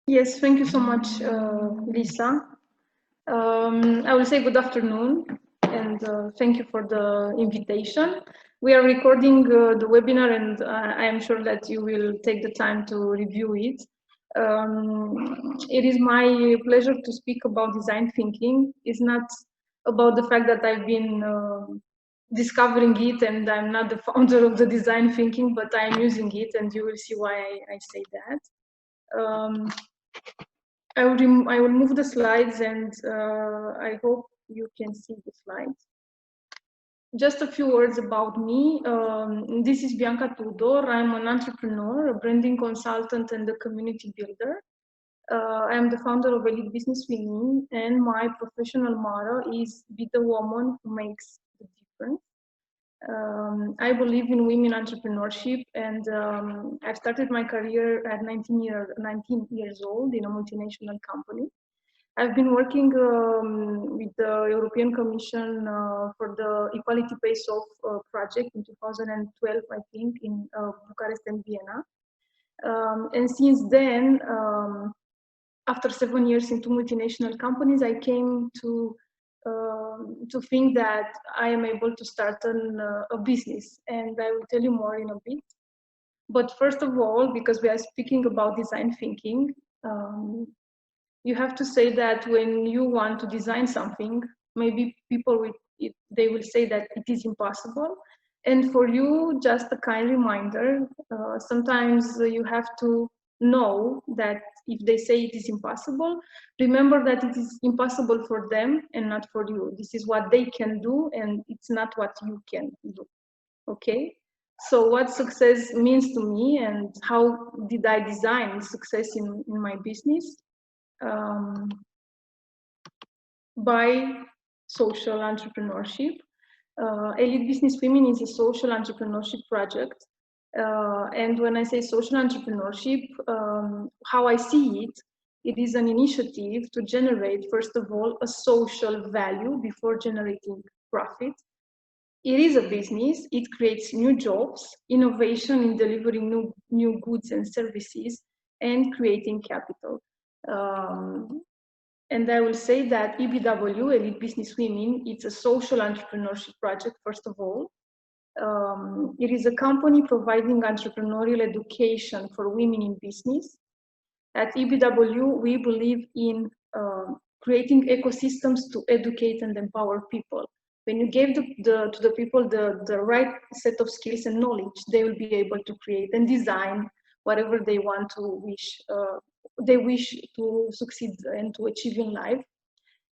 Yes, thank you so much, Lisa. I will say good afternoon and thank you for the invitation. We are recording the webinar and I am sure that you will take the time to review it. It is my pleasure to speak about design thinking. It's not about the fact that I've been discovering it and I'm not the founder of the design thinking, but I'm using it and you will see why I say that. I will move the slides and I hope you can see the slides. Just a few words about me. This is Bianca Tudor. I'm an entrepreneur, a branding consultant, and a community builder. I am the founder of Elite Business Women, and my professional motto is be the woman who makes the difference. I believe in women entrepreneurship, and I've started my career at 19 years old in a multinational company. I've been working with the European Commission for the Equality Pace Off project in 2012, I think, in Bucharest and Vienna. And since then, after 7 years into multinational companies, I came to think that I am able to start a business, and I will tell you more in a bit. But first of all, because we are speaking about design thinking, you have to say that when you want to design something, maybe people will, they will say that it is impossible. And for you, just a kind reminder, sometimes you have to know that if they say it is impossible, remember that it is impossible for them and not for you. This is what they can do and it's not what you can do, okay? So what success means to me and how did I design success in my business? Um, by social entrepreneurship. Elite Business Women is a social entrepreneurship project. And when I say social entrepreneurship, how I see it, it is an initiative to generate, first of all, a social value before generating profit. It is a business, it creates new jobs, innovation in delivering new goods and services, and creating capital. And I will say that EBW, Elite Business Women, it's a social entrepreneurship project, first of all. It is a company providing entrepreneurial education for women in business. At EBW, we believe in creating ecosystems to educate and empower people. When you give to the people the right set of skills and knowledge, they will be able to create and design whatever they want to they wish to succeed and to achieve in life.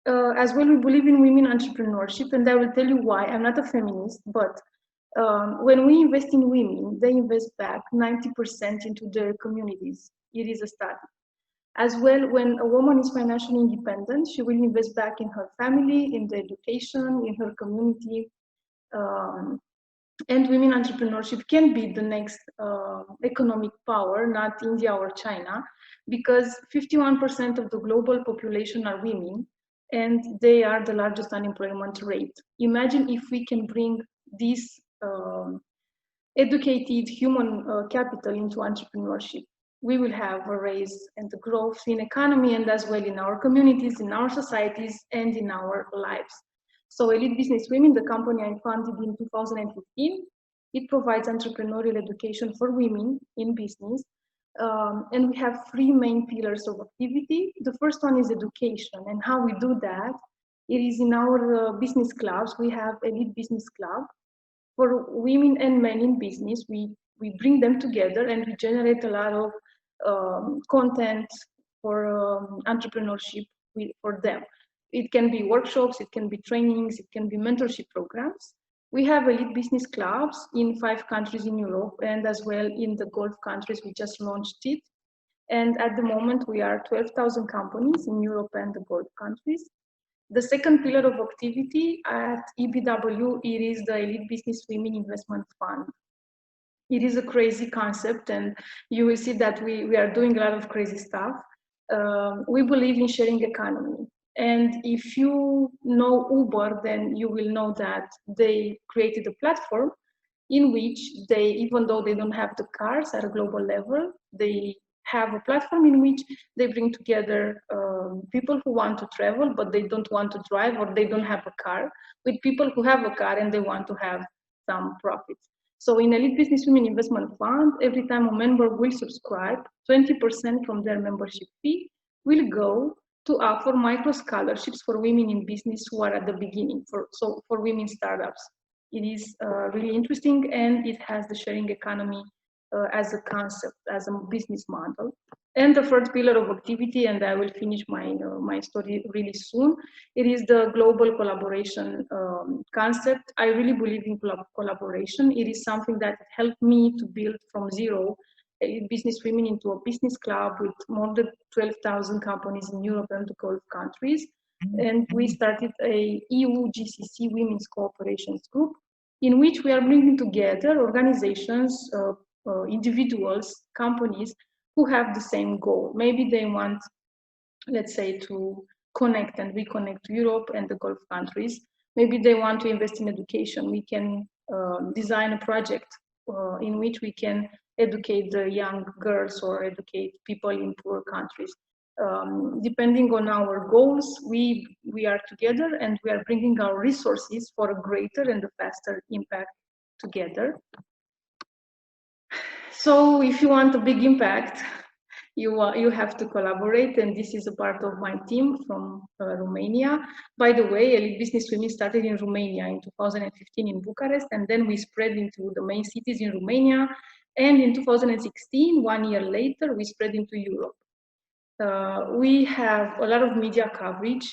As well, we believe in women entrepreneurship, and I will tell you why. I'm not a feminist, but when we invest in women, they invest back 90% into their communities. It is a study. As well, when a woman is financially independent, she will invest back in her family, in the education, in her community. And women entrepreneurship can be the next economic power, not India or China, because 51% of the global population are women, and they are the largest unemployment rate. Imagine if we can bring this educated human capital into entrepreneurship. We will have a raise and the growth in economy and as well in our communities, in our societies, and in our lives. So Elite Business Women, the company I founded in 2015, it provides entrepreneurial education for women in business. And we have three main pillars of activity. The first one is education, and how we do that. It is in our business clubs. We have Elite Business Club. For women and men in business, we bring them together and we generate a lot of content for entrepreneurship for them. It can be workshops, it can be trainings, it can be mentorship programs. We have Elite Business Clubs in 5 countries in Europe and as well in the Gulf countries. We just launched it. And at the moment, we are 12,000 companies in Europe and the Gulf countries. The second pillar of activity at EBW, it is the Elite Business Women Investment Fund. It is a crazy concept, and you will see that we are doing a lot of crazy stuff. We believe in sharing economy. And if you know Uber, then you will know that they created a platform in which they, even though they don't have the cars at a global level, they have a platform in which they bring together people who want to travel, but they don't want to drive, or they don't have a car, with people who have a car and they want to have some profits. So in Elite Business Women Investment Fund, every time a member will subscribe, 20% from their membership fee will go to offer micro scholarships for women in business who are at the beginning, for women startups. It is really interesting, and it has the sharing economy as a concept, as a business model. And the third pillar of activity, and I will finish my story really soon, it is the global collaboration concept. I really believe in collaboration. It is something that helped me to build from zero business women into a business club with more than 12,000 companies in Europe and the Gulf countries. And we started a EU GCC Women's Cooperations Group, in which we are bringing together organizations, individuals, companies who have the same goal. Maybe they want, let's say, to connect and reconnect Europe and the Gulf countries. Maybe they want to invest in education. We can design a project in which we can educate the young girls or educate people in poor countries. Depending on our goals, we are together, and we are bringing our resources for a greater and a faster impact together. So if you want a big impact, you have to collaborate, and this is a part of my team from Romania. By the way, Elite Business Women started in Romania in 2015 in Bucharest, and then we spread into the main cities in Romania, and in 2016, 1 year later, we spread into Europe. We have a lot of media coverage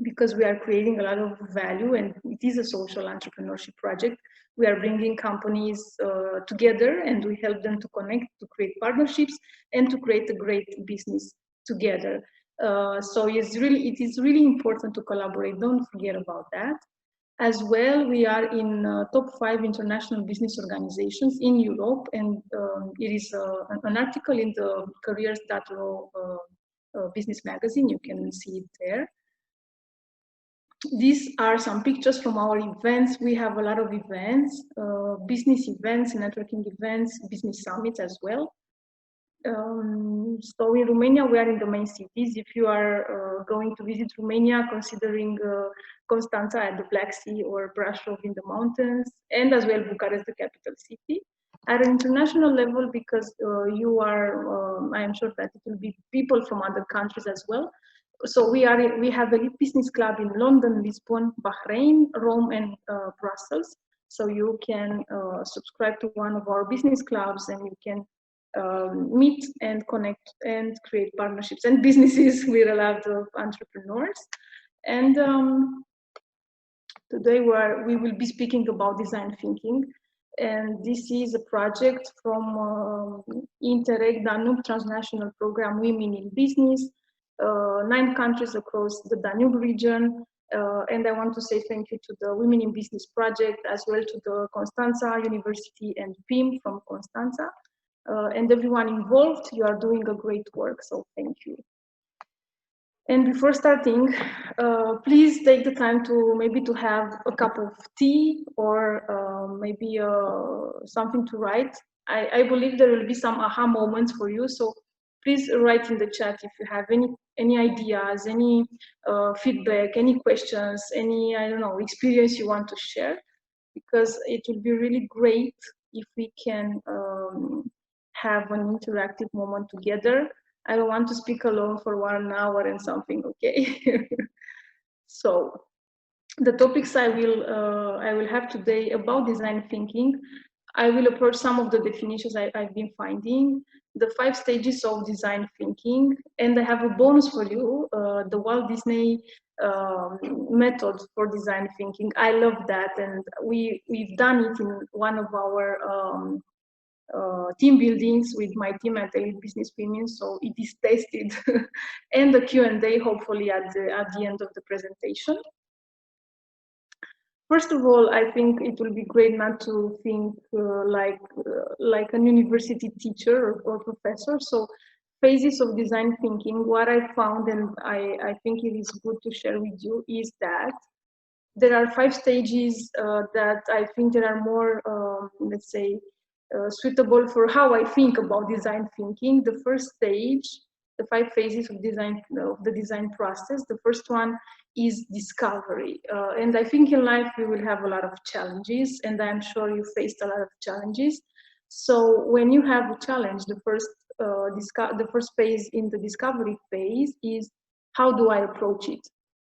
because we are creating a lot of value, and it is a social entrepreneurship project. We are bringing companies together, and we help them to connect, to create partnerships, and to create a great business together. So it is really important to collaborate. Don't forget about that. As well, we are in top 5 international business organizations in Europe, and it is an article in the careers.ro business magazine. You can see it there. These are some pictures from our events. We have a lot of events, business events, networking events, business summits as well. So in Romania, we are in the main cities. If you are going to visit Romania, considering Constanța at the Black Sea or Brașov in the mountains, and as well Bucharest, the capital city. At an international level, because you are, I am sure that it will be people from other countries as well. So we have a business club in London, Lisbon, Bahrain, Rome, and Brussels. So you can subscribe to one of our business clubs, and you can meet and connect and create partnerships and businesses with a lot of entrepreneurs. And today we will be speaking about design thinking. And this is a project from Interreg Danube Transnational Program Women in Business, 9 countries across the Danube region. And I want to say thank you to the Women in Business Project, as well to the Constanța University and PIM from Constanța. And everyone involved, you are doing a great work, so thank you. And before starting, please take the time to maybe to have a cup of tea or maybe something to write. I believe there will be some aha moments for you, so please write in the chat if you have any ideas, any feedback, any questions, any, I don't know, experience you want to share, because it will be really great if we can have an interactive moment together. I don't want to speak alone for 1 hour and something, okay? So the topics I will have today about design thinking. I will approach some of the definitions I've been finding, the 5 stages of design thinking, and I have a bonus for you, the Walt Disney method for design thinking. I love that, and we've done it in one of our team buildings with my team at Elite Business Women, so it is tested, and the Q&A hopefully at the end of the presentation. First of all, I think it will be great not to think like an university teacher or professor. So phases of design thinking, what I found, and I think it is good to share with you, is that there are 5 stages that I think there are more, let's say, suitable for how I think about design thinking. The first stage, the 5 phases of the design process. The first one is discovery, and I think in life we will have a lot of challenges, and I'm sure you faced a lot of challenges. So when you have a challenge, the first phase in the discovery phase is how do I approach it?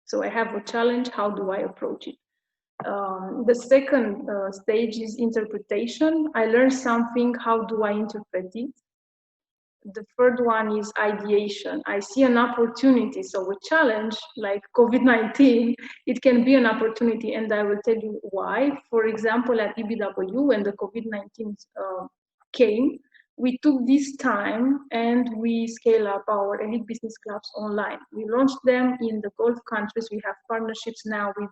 So I have a challenge, how do I approach it? The second stage is interpretation. I learn something, how do I interpret it? The third one is ideation. I see an opportunity, so a challenge like COVID-19, it can be an opportunity, and I will tell you why. For example, at EBW, when the COVID-19 came, we took this time and we scale up our elite business clubs online. We launched them in the Gulf countries. We have partnerships now with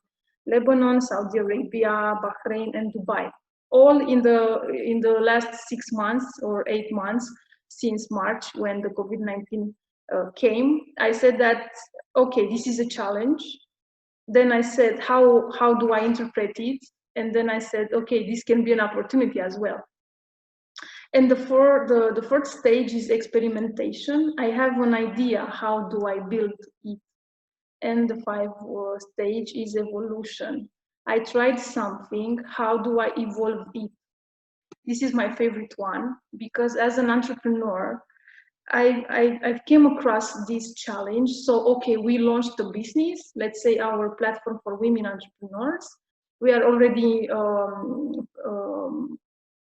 Lebanon, Saudi Arabia, Bahrain, and Dubai. All in the last 6 months or 8 months since March, when the COVID-19 came. I said that, okay, this is a challenge. Then I said, how do I interpret it? And then I said, okay, this can be an opportunity as well. And the fourth stage is experimentation. I have an idea, how do I build it? And the fifth stage is evolution. I tried something, how do I evolve it? This is my favorite one, because as an entrepreneur, I came across this challenge. So, okay, we launched a business, let's say our platform for women entrepreneurs. We are already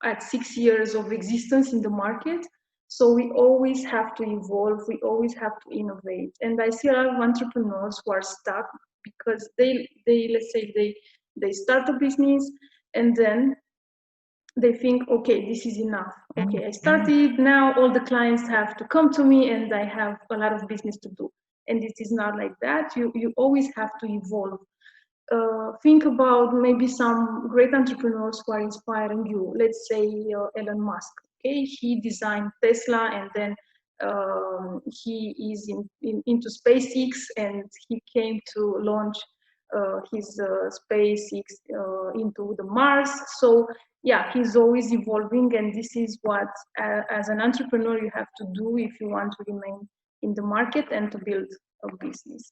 at 6 years of existence in the market. So we always have to evolve, we always have to innovate. And I see a lot of entrepreneurs who are stuck because let's say they start a business and then they think, okay, this is enough. Okay, I started, now all the clients have to come to me and I have a lot of business to do. And it is not like that. You always have to evolve. Think about maybe some great entrepreneurs who are inspiring you. Let's say Elon Musk. Okay, he designed Tesla, and then he is into SpaceX, and he came to launch his SpaceX into the Mars. So yeah, he's always evolving, and this is what, as an entrepreneur, you have to do if you want to remain in the market and to build a business.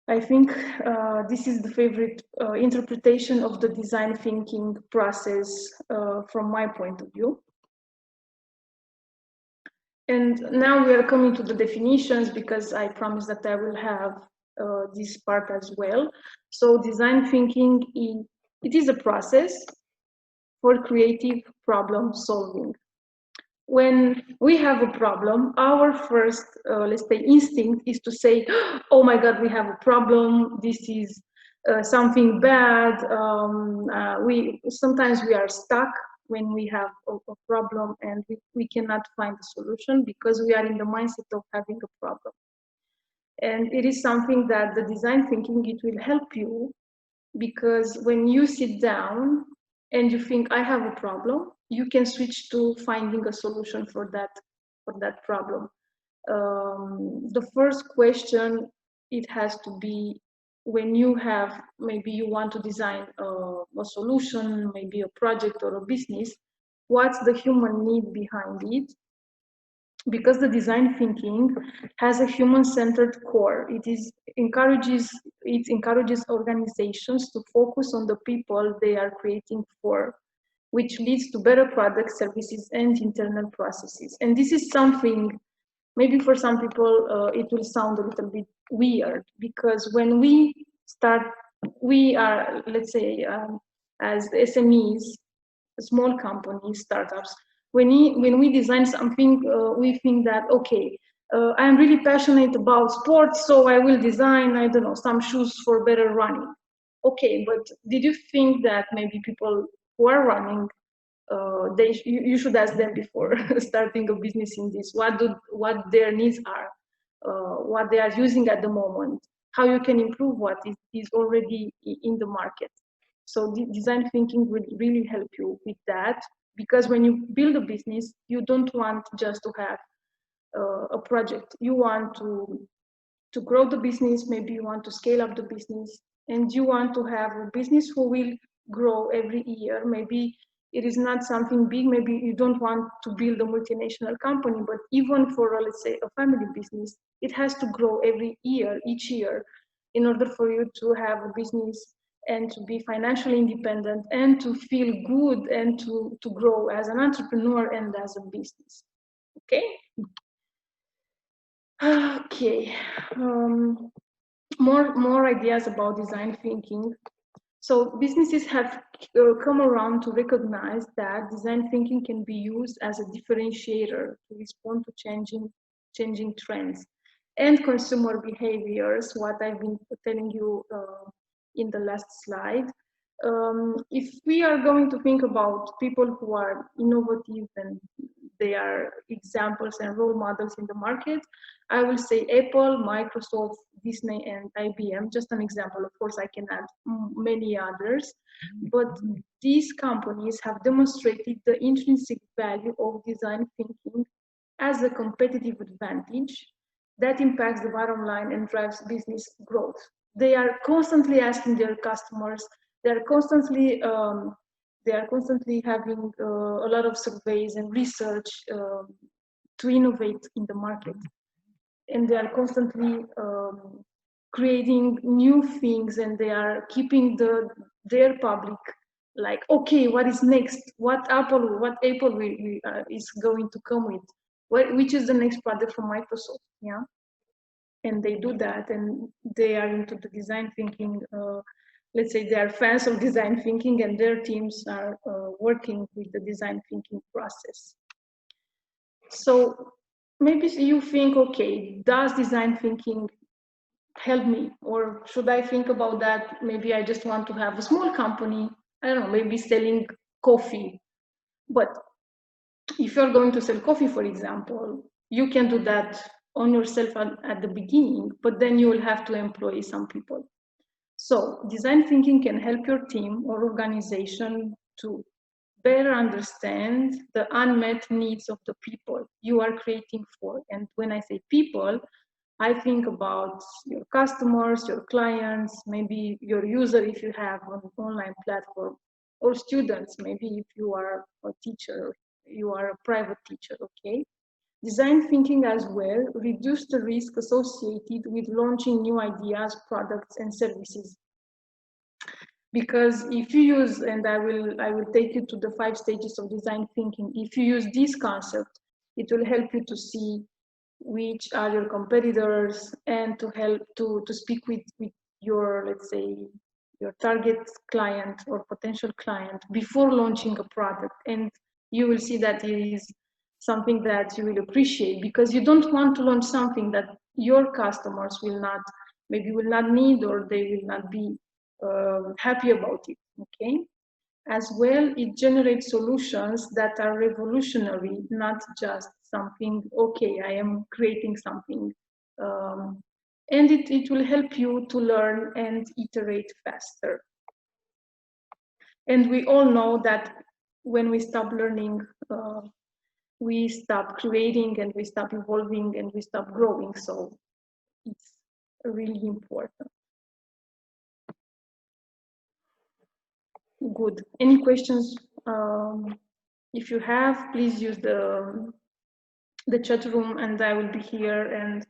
I think this is the favorite interpretation of the design thinking process from my point of view. And now we are coming to the definitions, because I promised that I will have this part as well. So design thinking, it is a process for creative problem solving. When we have a problem, our first, let's say, instinct is to say, oh my God, we have a problem. This is something bad. Sometimes we are stuck when we have a problem and we cannot find a solution because we are in the mindset of having a problem. And it is something that the design thinking, it will help you, because when you sit down and you think, I have a problem, you can switch to finding a solution for that problem. The first question, it has to be, when you have, maybe you want to design a solution, maybe a project or a business, what's the human need behind it? Because the design thinking has a human-centered core. It encourages organizations to focus on the people they are creating for, which leads to better products, services, and internal processes. And this is something, maybe for some people, it will sound a little bit weird, because when we start, we are, let's say, as SMEs, small companies, startups, when we design something, we think that, okay, I'm really passionate about sports, so I will design, I don't know, some shoes for better running. Okay, but did you think that maybe people who are running, you should ask them before starting a business in this, what their needs are, what they are using at the moment, how you can improve what is already in the market. So design thinking will really help you with that, because when you build a business, you don't want just to have a project. You want to grow the business, maybe you want to scale up the business, and you want to have a business who will grow every year. Maybe It is not something big. Maybe you don't want to build a multinational company, but even for, let's say, a family business, it has to grow every year, each year, in order for you to have a business and to be financially independent and to feel good and to grow as an entrepreneur and as a business. Okay? Okay. More ideas about design thinking. So businesses have come around to recognize that design thinking can be used as a differentiator to respond to changing trends and consumer behaviors, what I've been telling you in the last slide. If we are going to think about people who are innovative and they are examples and role models in the market, I will say Apple, Microsoft, Disney, and IBM, just an example. Of course, I can add many others, but these companies have demonstrated the intrinsic value of design thinking as a competitive advantage that impacts the bottom line and drives business growth. They are constantly asking their customers, they are constantly having a lot of surveys and research to innovate in the market. And they are constantly creating new things, and they are keeping their public like, okay, what is next? What Apple is going to come with? Which is the next product from Microsoft? Yeah, and they do that, and they are into the design thinking. Let's say they are fans of design thinking, and their teams are working with the design thinking process. So maybe you think, okay, does design thinking help me? Or should I think about that? Maybe I just want to have a small company, I don't know, maybe selling coffee. But if you're going to sell coffee, for example, you can do that on yourself at the beginning, but then you will have to employ some people. So design thinking can help your team or organization to better understand the unmet needs of the people you are creating for. And when I say people, I think about your customers, your clients, maybe your user if you have an online platform, or students, maybe if you are a teacher, you are a private teacher, okay? Design thinking as well reduce the risk associated with launching new ideas, products, and services. Because if you use, and I will take you to the 5 stages of design thinking, if you use this concept, it will help you to see which are your competitors and to help to speak with your, let's say, your target client or potential client before launching a product. And you will see that it is something that you will appreciate, because you don't want to launch something that your customers will not need, or they will not be happy about it, okay? As well, it generates solutions that are revolutionary, not just something, okay, I am creating something. And it will help you to learn and iterate faster. And we all know that when we stop learning, we stop creating, and we stop evolving, and we stop growing. So it's really important. Good. Any questions? If you have, please use the chat room, and I will be here, and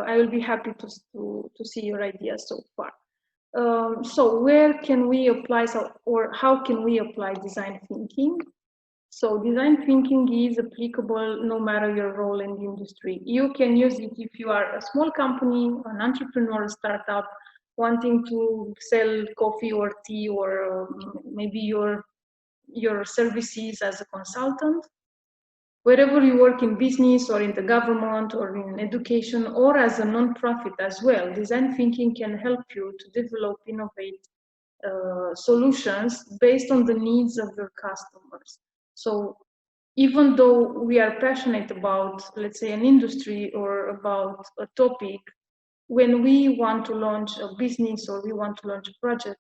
I will be happy to see your ideas so far. So where can we apply, or how can we apply design thinking? So design thinking is applicable no matter your role in the industry. You can use it if you are a small company, an entrepreneur, a startup, wanting to sell coffee or tea, or maybe your services as a consultant. Wherever you work in business or in the government or in education or as a non-profit as well, design thinking can help you to develop, innovate solutions based on the needs of your customers. So even though we are passionate about, let's say, an industry or about a topic, when we want to launch a business or we want to launch a project,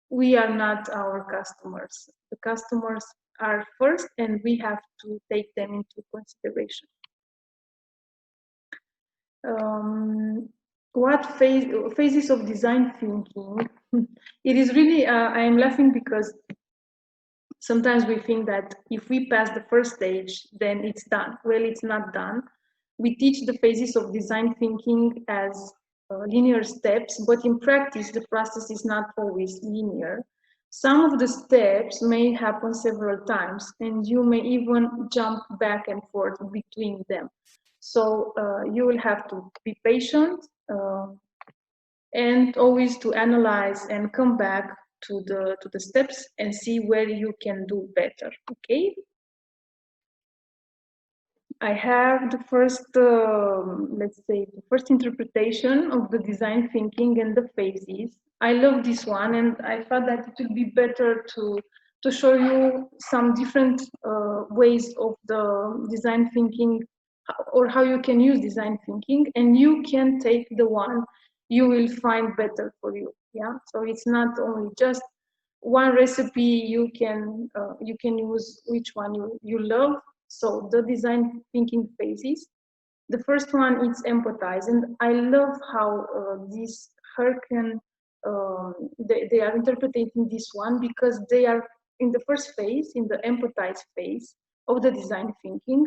we are not our customers. The customers are first, and we have to take them into consideration. What phases of design thinking? It is really, I am laughing because Sometimes we think that if we pass the first stage, then it's done. Well, it's not done. We teach the phases of design thinking as linear steps, but in practice, the process is not always linear. Some of the steps may happen several times, and you may even jump back and forth between them. So you will have to be patient and always to analyze and come back to the steps and see where you can do better. Okay. I have the first, let's say, the first interpretation of the design thinking and the phases. I love this one, and I thought that it would be better to show you some different ways of the design thinking, or how you can use design thinking, and you can take the one you will find better for you. Yeah, so it's not only just one recipe. You can use which one you love. So the design thinking phases. The first one is empathize, and I love how these Herken they are interpreting this one, because they are in the first phase, in the empathize phase of the design thinking.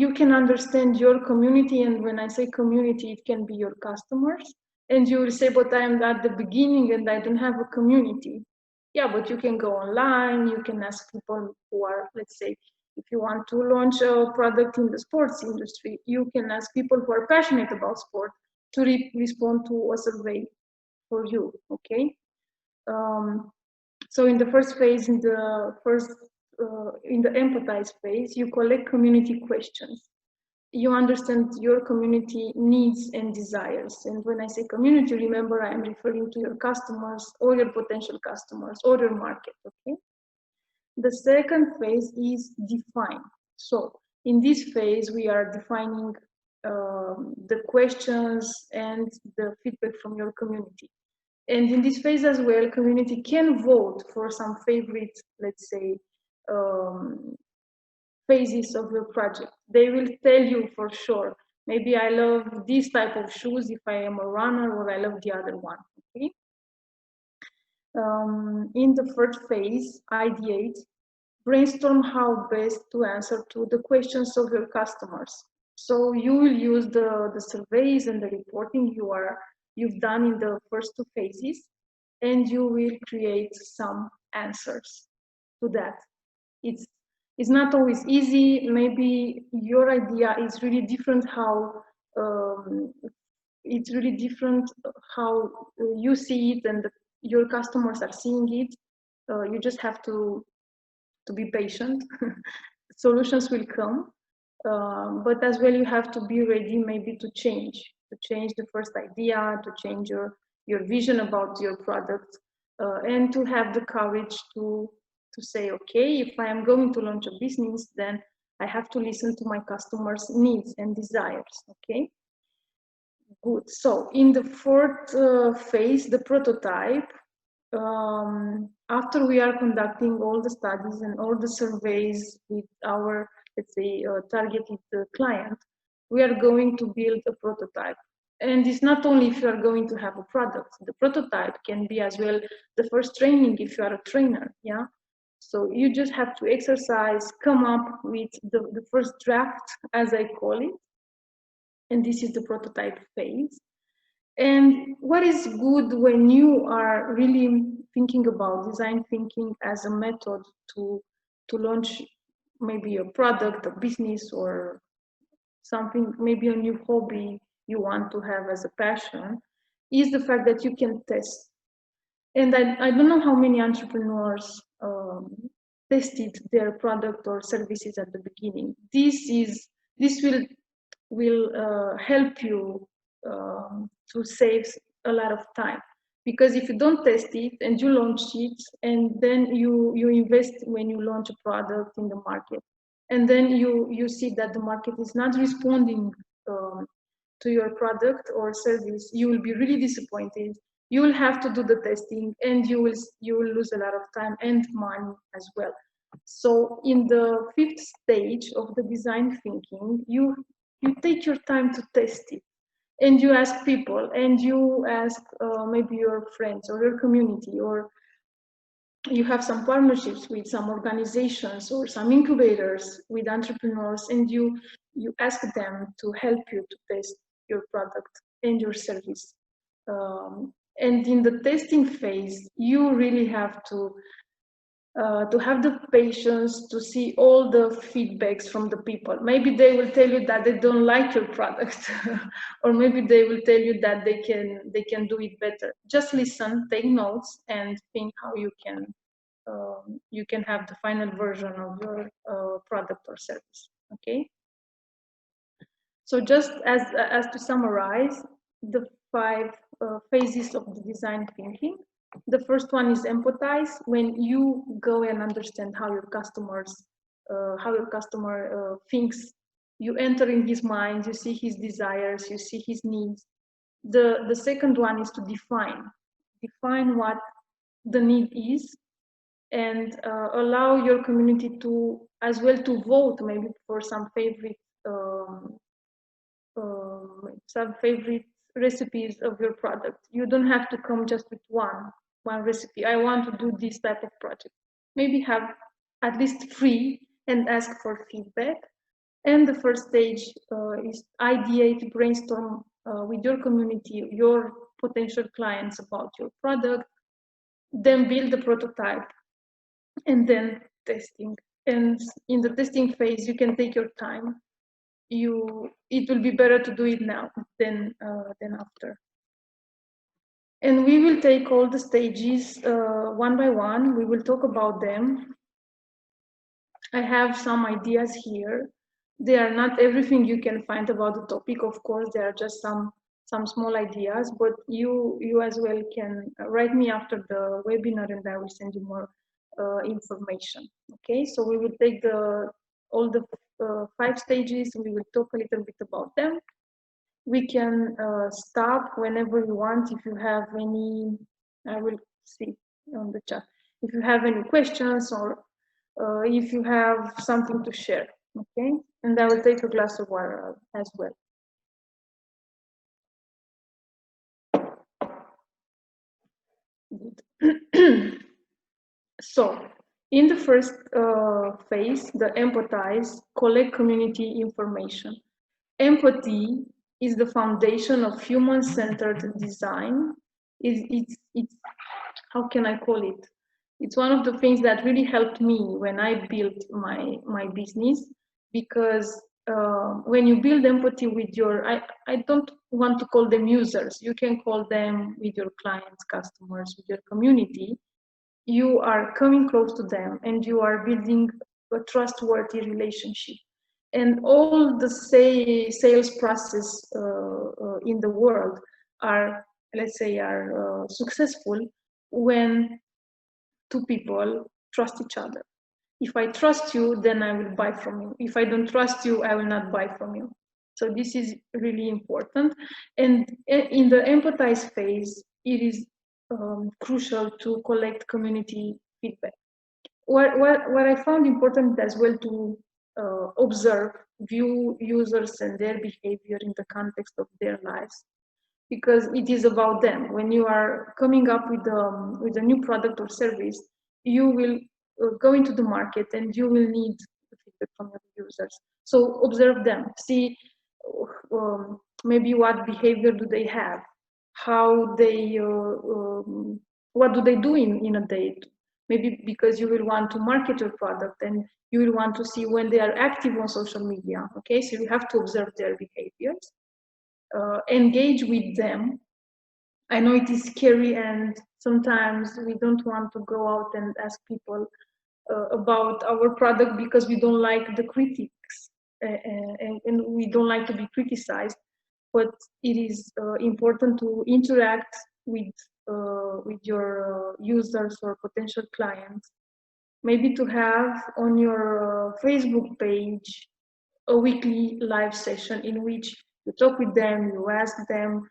You can understand your community, and when I say community, it can be your customers. And you will say, but I am at the beginning and I don't have a community. Yeah, but you can go online, you can ask people who are, let's say, if you want to launch a product in the sports industry, you can ask people who are passionate about sport to respond to a survey for you, okay? So in the first phase, in the empathize phase, you collect community questions. You understand your community needs and desires. And when I say community, remember I am referring to your customers or your potential customers or your market, okay? The second phase is define. So in this phase, we are defining the questions and the feedback from your community. And in this phase as well, community can vote for some favorite, let's say, phases of your project. They will tell you for sure, maybe I love this type of shoes if I am a runner, or I love the other one, okay? In the first phase, ideate, brainstorm how best to answer to the questions of your customers. So you will use the surveys and the reporting you've done in the first two phases, and you will create some answers to that. It's not always easy. Maybe your idea is really different it's really different how you see it and your customers are seeing it. You just have to be patient. Solutions will come, but as well you have to be ready maybe to change the first idea, to change your vision about your product, and to have the courage to say, okay, if I am going to launch a business, then I have to listen to my customers' needs and desires, okay? Good. So in the fourth phase, the prototype, after we are conducting all the studies and all the surveys with our, let's say, targeted client, we are going to build a prototype. And it's not only if you are going to have a product. The prototype can be as well the first training if you are a trainer, yeah? So you just have to exercise, come up with the first draft, as I call it. And this is the prototype phase. And what is good when you are really thinking about design thinking as a method to launch maybe a product, a business, or something, maybe a new hobby you want to have as a passion, is the fact that you can test. And I don't know how many entrepreneurs tested their product or services at the beginning. This will help you to save a lot of time, because if you don't test it and you launch it, and then you invest when you launch a product in the market, and then you see that the market is not responding to your product or service, you will be really disappointed. You will have to do the testing, and you will lose a lot of time and money as well. So in the fifth stage of the design thinking, you take your time to test it, and you ask people, and you ask maybe your friends or your community, or you have some partnerships with some organizations or some incubators with entrepreneurs, and you ask them to help you to test your product and your service. And in the testing phase, you really have to have the patience to see all the feedbacks from the people. Maybe they will tell you that they don't like your product, or maybe they will tell you that they can do it better. Just listen, take notes, and think how you can have the final version of your product or service. Okay. So just as to summarize the 5 phases of the design thinking. The first one is empathize, when you go and understand how your customer thinks. You enter in his mind, you see his desires, you see his needs. The second one is to define what the need is, and allow your community to as well to vote maybe for some favorite recipes of your product. You don't have to come just with one recipe. I want to do this type of project. Maybe have at least 3 and ask for feedback. And the first stage is ideate, brainstorm with your community, your potential clients about your product, then build the prototype, and then testing. And in the testing phase, you can take your time. It will be better to do it now than after. And we will take all the stages one by one. We will talk about them. I have some ideas here. They are not everything you can find about the topic. Of course, there are just some small ideas, but you as well can write me after the webinar, and I will send you more information. Okay, so we will take all the 5 stages. We will talk a little bit about them. We can stop whenever you want. If you have any, I will see on the chat. If you have any questions, or if you have something to share, okay? And I will take a glass of water as well. Good. So, in the first phase, the empathize, collect community information. Empathy is the foundation of human-centered design. It's how can I call it? It's one of the things that really helped me when I built my business, because when you build empathy with I don't want to call them users. You can call them with your clients, customers, with your community. You are coming close to them, and you are building a trustworthy relationship. And all the sales process in the world are, let's say, successful when 2 people trust each other. If I trust you, then I will buy from you. If I don't trust you, I will not buy from you. So this is really important. And in the empathize phase, it is crucial to collect community feedback. What I found important as well to observe, view users and their behavior in the context of their lives, because it is about them. When you are coming up with a new product or service, you will go into the market and you will need feedback from your users. So observe them, see maybe what behavior do they have, how they, what do they do in a day. Maybe because you will want to market your product, and you will want to see when they are active on social media. Okay, so you have to observe their behaviors. Engage with them. I know it is scary, and sometimes we don't want to go out and ask people about our product because we don't like the critics, and we don't like to be criticized. But it is important to interact with your users or potential clients. Maybe to have on your Facebook page a weekly live session in which you talk with them, you ask them,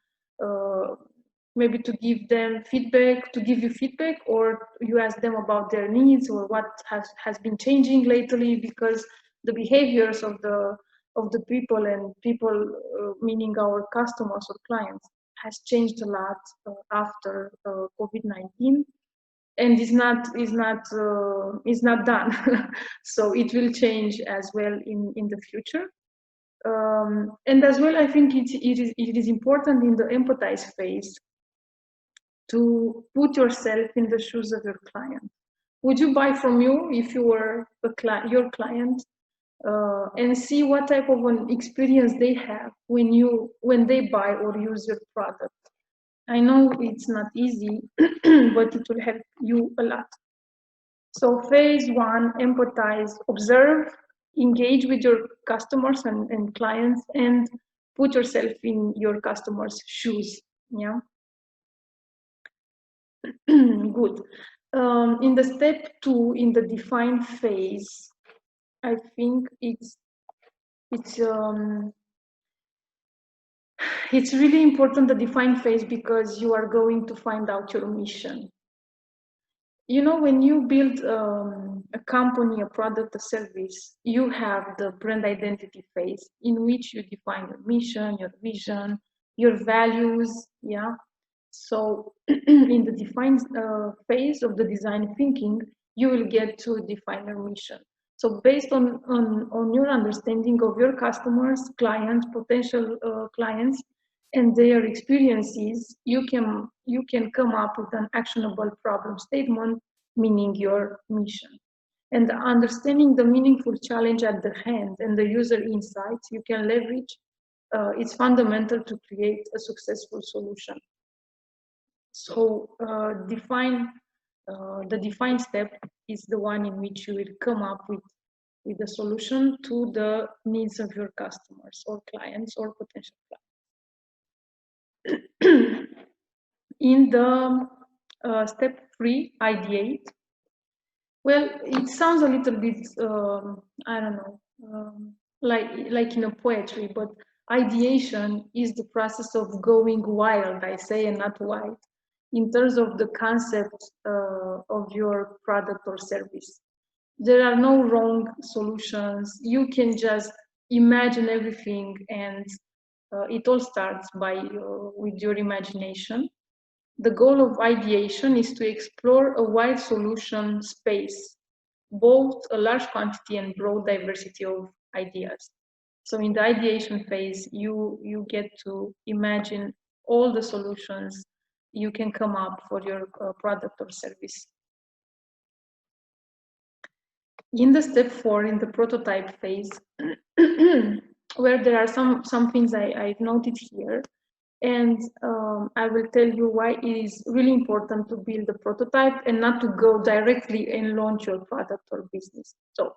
maybe to give them feedback, to give you feedback, or you ask them about their needs or what has been changing lately, because the behaviors of the people, and people meaning our customers or clients, has changed a lot after COVID-19. and is not done. So it will change as well in the future. And as well, I think it is important in the empathize phase to put yourself in the shoes of your client. Would you buy from you if you were your client? And see what type of an experience they have when they buy or use your product. I know it's not easy, but it will help you a lot. So phase one, empathize, observe, engage with your customers and clients, and put yourself in your customers' shoes. Yeah. Good. In the step two, in the define phase, I think it's really important, the define phase, because you are going to find out your mission. You know, when you build a company, a product, a service, you have the brand identity phase in which you define your mission, your vision, your values. Yeah. So in the define phase of the design thinking, you will get to define your mission. So based on your understanding of your customers, clients, potential clients, and their experiences, you can come up with an actionable problem statement, meaning your mission. And understanding the meaningful challenge at the hand and the user insights you can leverage, it's fundamental to create a successful solution. So the define step is the one in which you will come up with a solution to the needs of your customers or clients or potential clients. In the step 3, ideate. Well, it sounds a little bit, I don't know, like in a poetry, but ideation is the process of going wild, I say, and not wild, in terms of the concept of your product or service. There are no wrong solutions. You can just imagine everything, and it all starts with your imagination. The goal of ideation is to explore a wide solution space, both a large quantity and broad diversity of ideas. So in the ideation phase, you get to imagine all the solutions you can come up for your product or service. In the step 4, in the prototype phase, where there are some things I've noted here, and I will tell you why it is really important to build a prototype and not to go directly and launch your product or business. So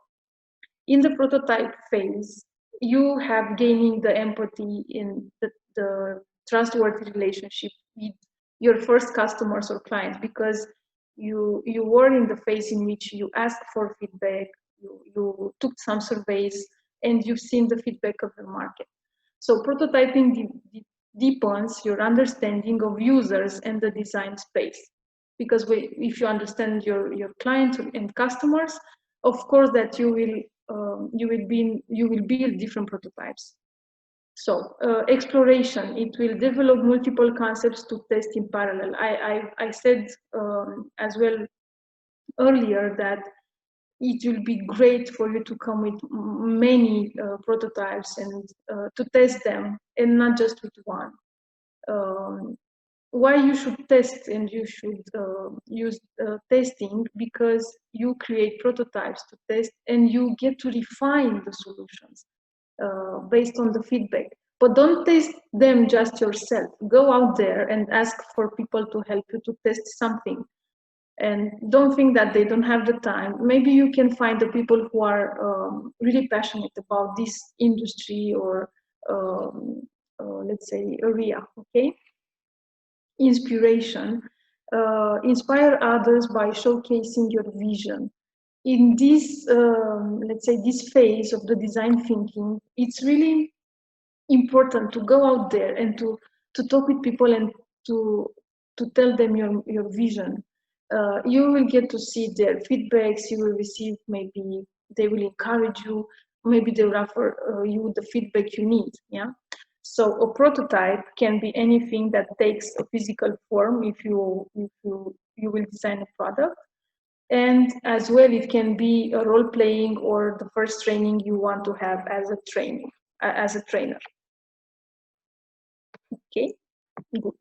in the prototype phase, you have gaining the empathy in the trustworthy relationship with your first customers or clients, because you were in the phase in which you asked for feedback, you took some surveys, and you've seen the feedback of the market. So prototyping deepens your understanding of users and the design space, because if you understand your clients and customers, of course that you will build different prototypes. So exploration, it will develop multiple concepts to test in parallel. I said as well earlier that it will be great for you to come with many prototypes and to test them, and not just with one. Why you should test and you should use testing, because you create prototypes to test and you get to refine the solutions based on the feedback. But don't test them just yourself. Go out there and ask for people to help you to test something. And don't think that they don't have the time. Maybe you can find the people who are really passionate about this industry or let's say area, okay? Inspiration. Inspire others by showcasing your vision. In this, let's say, this phase of the design thinking, it's really important to go out there and to talk with people and to tell them your vision. You will get to see their feedbacks. You will receive, maybe they will encourage you, maybe they will offer you the feedback you need. Yeah. So a prototype can be anything that takes a physical form if you you will design a product. And as well, it can be a role playing or the first training you want to have as a trainer. Okay, good.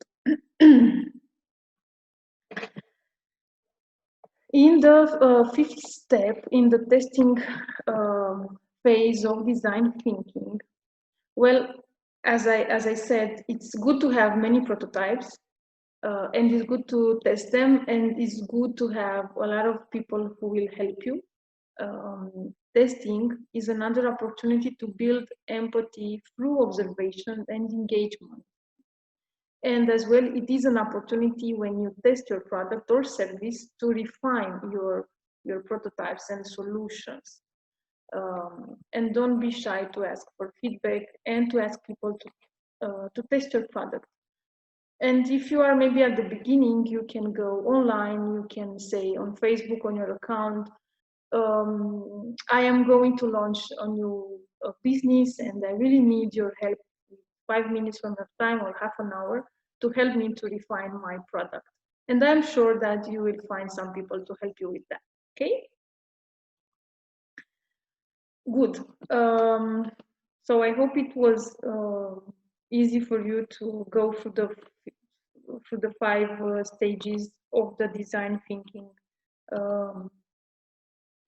In the fifth step, in the testing phase of design thinking, well, as I said, it's good to have many prototypes, and it's good to test them, and it's good to have a lot of people who will help you. Testing is another opportunity to build empathy through observation and engagement. And as well, it is an opportunity when you test your product or service to refine your prototypes and solutions. And don't be shy to ask for feedback and to ask people to test your product. And if you are maybe at the beginning, you can go online, you can say on Facebook, on your account, I am going to launch a new business and I really need your help, 5 minutes from your time or half an hour to help me to refine my product. And I'm sure that you will find some people to help you with that, okay? Good. So I hope it was easy for you to go through the 5 stages of the design thinking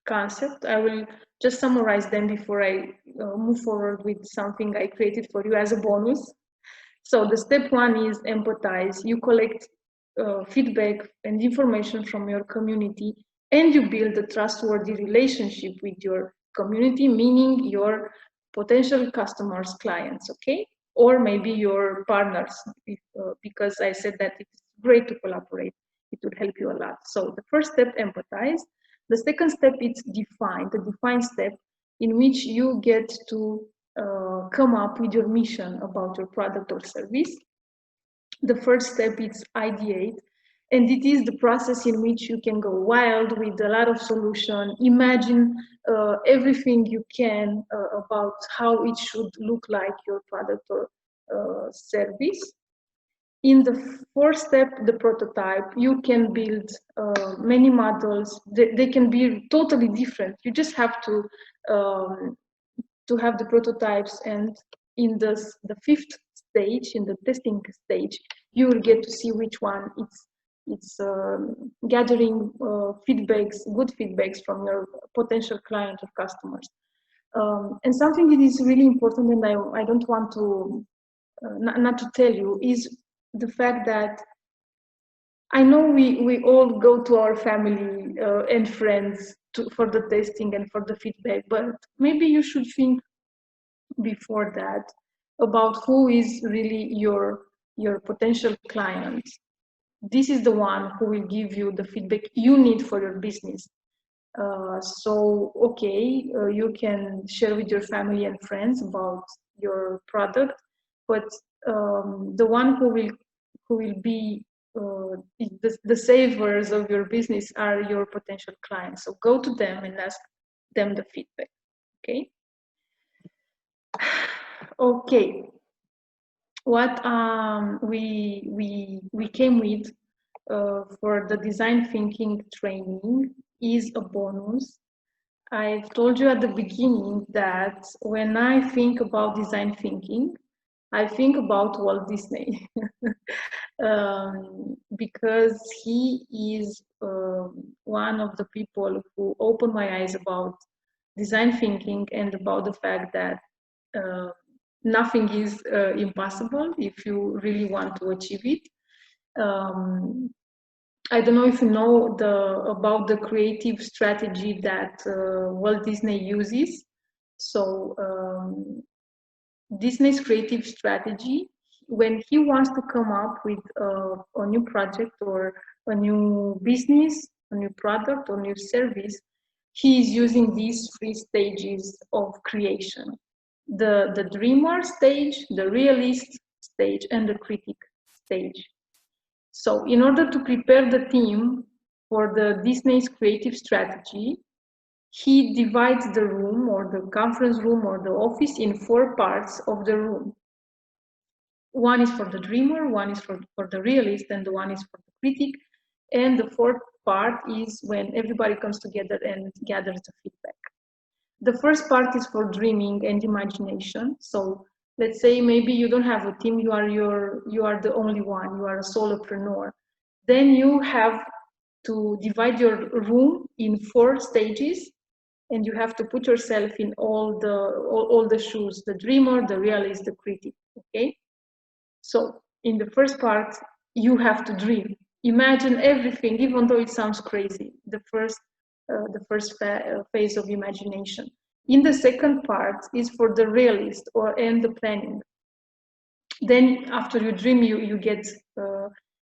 concept. I will just summarize them before I move forward with something I created for you as a bonus. So the step 1 is empathize. You collect feedback and information from your community, and you build a trustworthy relationship with your community, meaning your potential customers, clients, okay? Or maybe your partners, because I said that it's great to collaborate. It would help you a lot. So the first step, empathize. The second step is define, the define step, in which you get to come up with your mission about your product or service. The first step is ideate, and it is the process in which you can go wild with a lot of solution, imagine everything you can about how it should look like, your product or service. In the fourth step, the prototype, you can build many models. They can be totally different. You just have to have the prototypes, and in the fifth stage, in the testing stage, you will get to see which one it's gathering feedbacks, good feedbacks from your potential client or customers. And something that is really important, and I don't want to not to tell you, is the fact that I know we all go to our family and friends for the testing and for the feedback, but maybe you should think before that about who is really your potential client. This is the one who will give you the feedback you need for your business. So okay, you can share with your family and friends about your product, but the one who will be the savers of your business are your potential clients. So go to them and ask them the feedback. Okay. Okay. What we came with for the design thinking training is a bonus. I've told you at the beginning that when I think about design thinking, I think about Walt Disney because he is one of the people who opened my eyes about design thinking and about the fact that nothing is impossible if you really want to achieve it. I don't know if you know about the creative strategy that Walt Disney uses. So Disney's creative strategy, when he wants to come up with a new project or a new business, a new product or new service, he is using these 3 stages of creation. The dreamer stage, the realist stage, and the critic stage. So in order to prepare the team for the Disney's creative strategy, he divides the room or the conference room or the office in 4 parts of the room. One is for the dreamer, one is for the realist, and one is for the critic. And the fourth part is when everybody comes together and gathers the feedback. The first part is for dreaming and imagination. So let's say maybe you don't have a team, you are the only one, you are a solopreneur. Then you have to divide your room in 4 stages, and you have to put yourself in all the shoes, the dreamer, the realist, the critic. Okay, so in the first part you have to dream, imagine everything, even though it sounds crazy. The first phase of imagination. In the second part is for the realist and the planning. Then after you dream,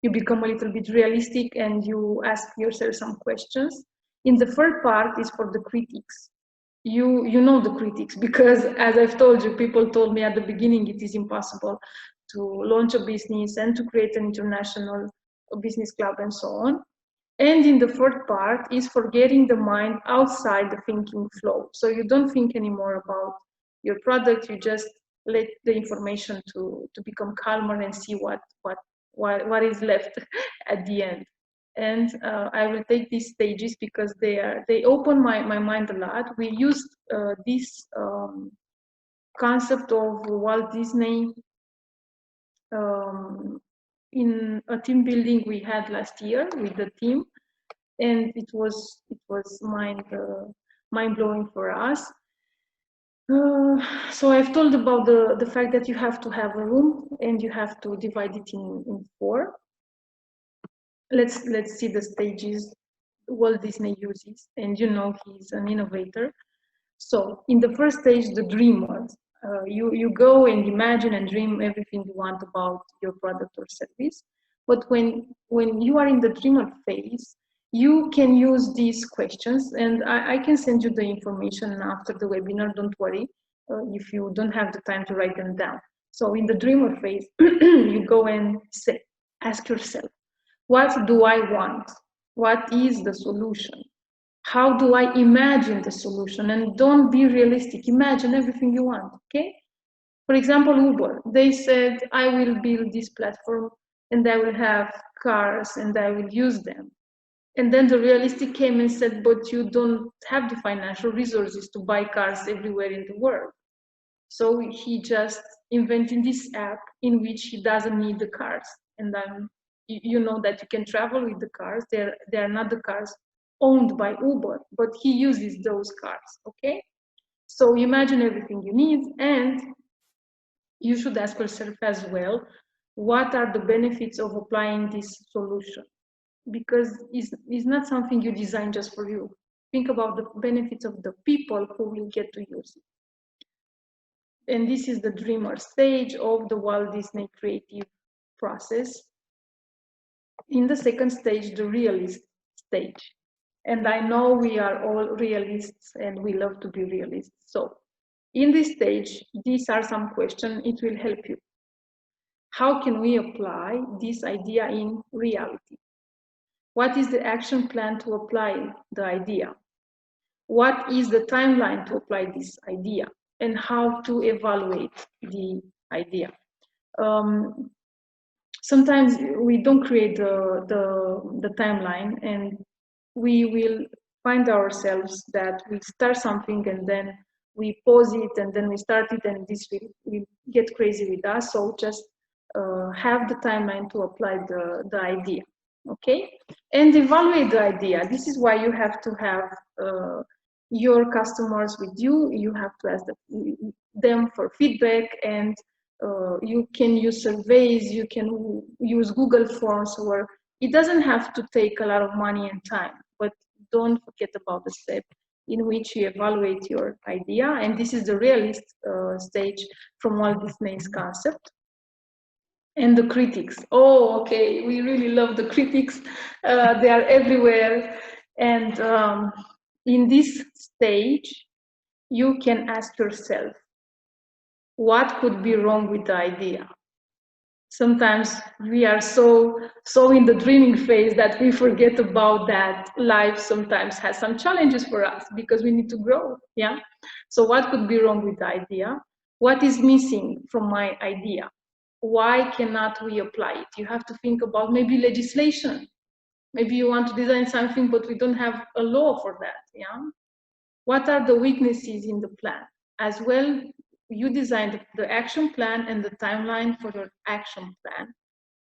you become a little bit realistic and you ask yourself some questions. In the third part is for the critics. You know the critics, because as I've told you, people told me at the beginning it is impossible to launch a business and to create an international business club and so on. And in the fourth part is for getting the mind outside the thinking flow. So you don't think anymore about your product, you just let the information to become calmer and see what is left at the end. And I will take these stages because they open my mind a lot. We used this concept of Walt Disney in a team building we had last year with the team, and it was mind blowing for us. So I've told about the fact that you have to have a room and you have to divide it in 4. Let's see the stages Walt Disney uses, and you know he's an innovator. So in the first stage, the dreamers, you go and imagine and dream everything you want about your product or service. But when you are in the dreamer phase, you can use these questions, and I can send you the information after the webinar, don't worry, if you don't have the time to write them down. So in the dreamer phase, you go and ask yourself, what do I want? What is the solution? How do I imagine the solution? And don't be realistic, imagine everything you want, okay? For example, Uber, they said, I will build this platform and I will have cars and I will use them. And then the realistic came and said, but you don't have the financial resources to buy cars everywhere in the world. So he just invented this app in which he doesn't need the cars. And you know that you can travel with the cars. They are not the cars owned by Uber, but he uses those cars, okay? So imagine everything you need, and you should ask yourself as well, what are the benefits of applying this solution? Because it's not something you design just for you. Think about the benefits of the people who will get to use it. And this is the dreamer stage of the Walt Disney creative process. In the second stage, the realist stage. And I know we are all realists and we love to be realists. So in this stage, these are some questions, it will help you. How can we apply this idea in reality? What is the action plan to apply the idea? What is the timeline to apply this idea? And how to evaluate the idea? Sometimes we don't create the timeline, and we will find ourselves that we start something and then we pause it and then we start it, and this will get crazy with us. So just have the timeline to apply the idea, okay? And evaluate the idea. This is why you have to have your customers with you. You have to ask them for feedback, and you can use surveys, you can use Google Forms, or it doesn't have to take a lot of money and time, but don't forget about the step in which you evaluate your idea. And this is the realist stage from Walt Disney's concept. And the critics, oh, okay, we really love the critics. They are everywhere. And in this stage, you can ask yourself, what could be wrong with the idea? Sometimes we are so in the dreaming phase that we forget about that life sometimes has some challenges for us because we need to grow, yeah? So what could be wrong with the idea? What is missing from my idea? Why cannot we apply it? You have to think about maybe legislation. Maybe you want to design something, but we don't have a law for that. Yeah. What are the weaknesses in the plan? As well, you design the action plan and the timeline for your action plan.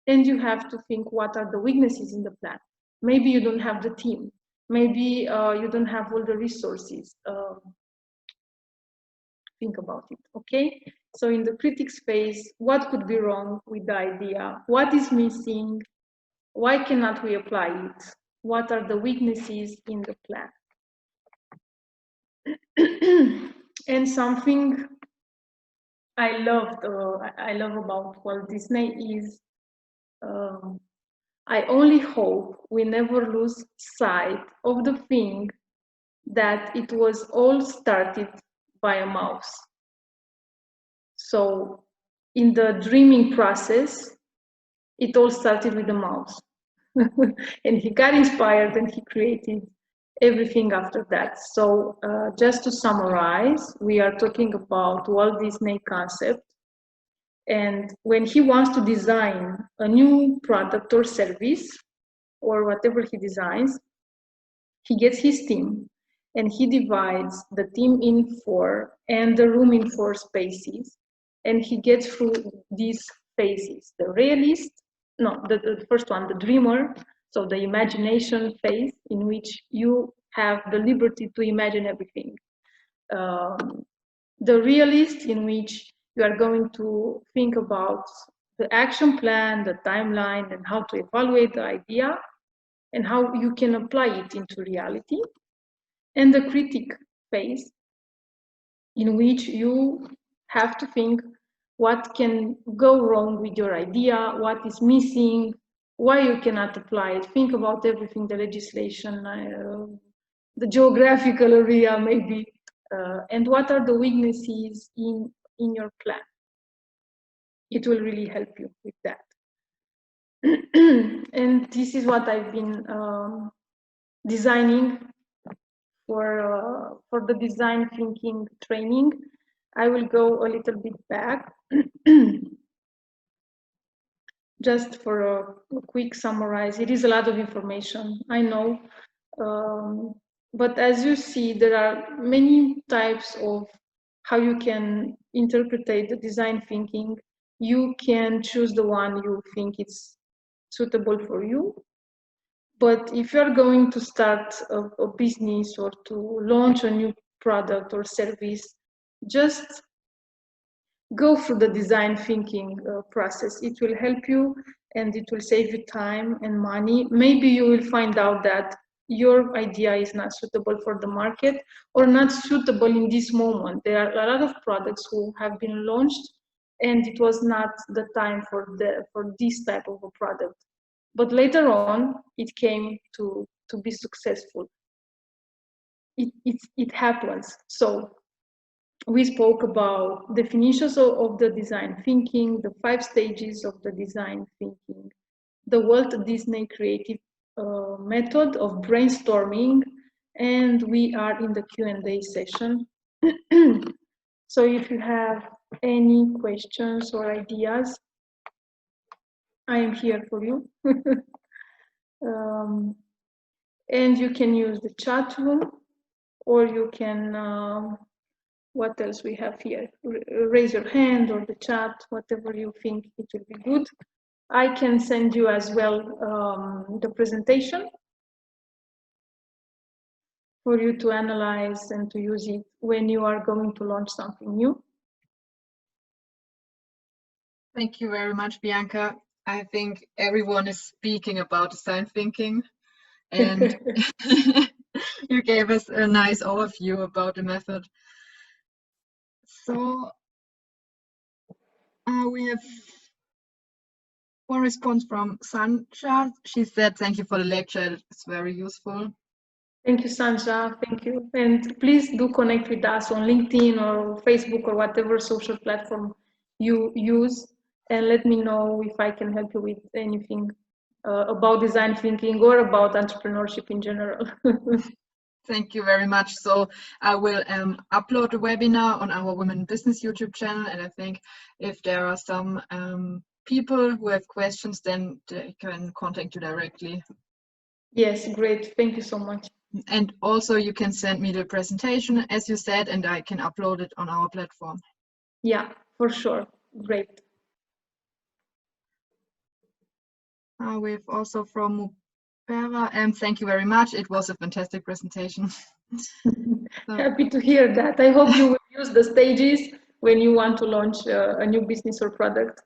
And you have to think what are the weaknesses in the plan. Maybe you don't have the team. Maybe you don't have all the resources. Think about it, okay? So in the critics phase, what could be wrong with the idea? What is missing? Why cannot we apply it? What are the weaknesses in the plan? And something I love about Walt Disney is I only hope we never lose sight of the thing that it was all started by a mouse. So in the dreaming process, it all started with a mouse. And he got inspired and he created everything after that. So just to summarize, we are talking about Walt Disney concept. And when he wants to design a new product or service, or whatever he designs, he gets his team and he divides the team in 4 and the room in 4 spaces. And he gets through these phases, the realist, no, the first one, the dreamer, so the imagination phase in which you have the liberty to imagine everything. The realist in which you are going to think about the action plan, the timeline, and how to evaluate the idea and how you can apply it into reality. And the critic phase in which you have to think what can go wrong with your idea, what is missing, why you cannot apply it. Think about everything, the legislation, the geographical area maybe, and what are the weaknesses in your plan. It will really help you with that. And this is what I've been designing for the design thinking training. I will go a little bit back. Just for a quick summarize, it is a lot of information, I know. But as you see, there are many types of how you can interpret the design thinking. You can choose the one you think is suitable for you. But if you're going to start a business or to launch a new product or service, just go through the design thinking process. It will help you and it will save you time and money. Maybe you will find out that your idea is not suitable for the market or not suitable in this moment. There are a lot of products who have been launched and it was not the time for this type of a product. But later on, it came to be successful. It happens. So we spoke about definitions of the design thinking, the 5 stages of the design thinking, the Walt Disney creative method of brainstorming, and we are in the Q&A session. So if you have any questions or ideas, I am here for you. And you can use the chat room, or you can what else we have here? Raise your hand or the chat, whatever you think it will be good. I can send you as well the presentation for you to analyze and to use it when you are going to launch something new. Thank you very much, Bianca. I think everyone is speaking about design thinking, and you gave us a nice overview about the method. So we have one response from Sanja. She said, "Thank you for the lecture. It's very useful." Thank you, Sanja. Thank you. And please do connect with us on LinkedIn or Facebook or whatever social platform you use. And let me know if I can help you with anything about design thinking or about entrepreneurship in general. Thank you very much. So I will upload the webinar on our Women in Business YouTube channel. And I think if there are some people who have questions, then they can contact you directly. Yes, great. Thank you so much. And also you can send me the presentation, as you said, and I can upload it on our platform. Yeah, for sure. Great. We have also from Mupera, thank you very much. It was a fantastic presentation. Happy to hear that. I hope you will use the stages when you want to launch a new business or product.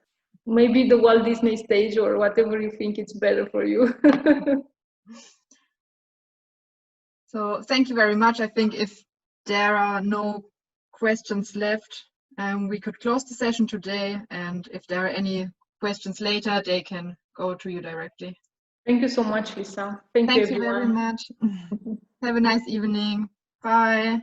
Maybe the Walt Disney stage or whatever you think it's better for you. So thank you very much. I think if there are no questions left, we could close the session today. And if there are any questions later, they can go to you directly. Thank you so much, Lisa. Thank you, Thank you very everyone. much. Have a nice evening. Bye.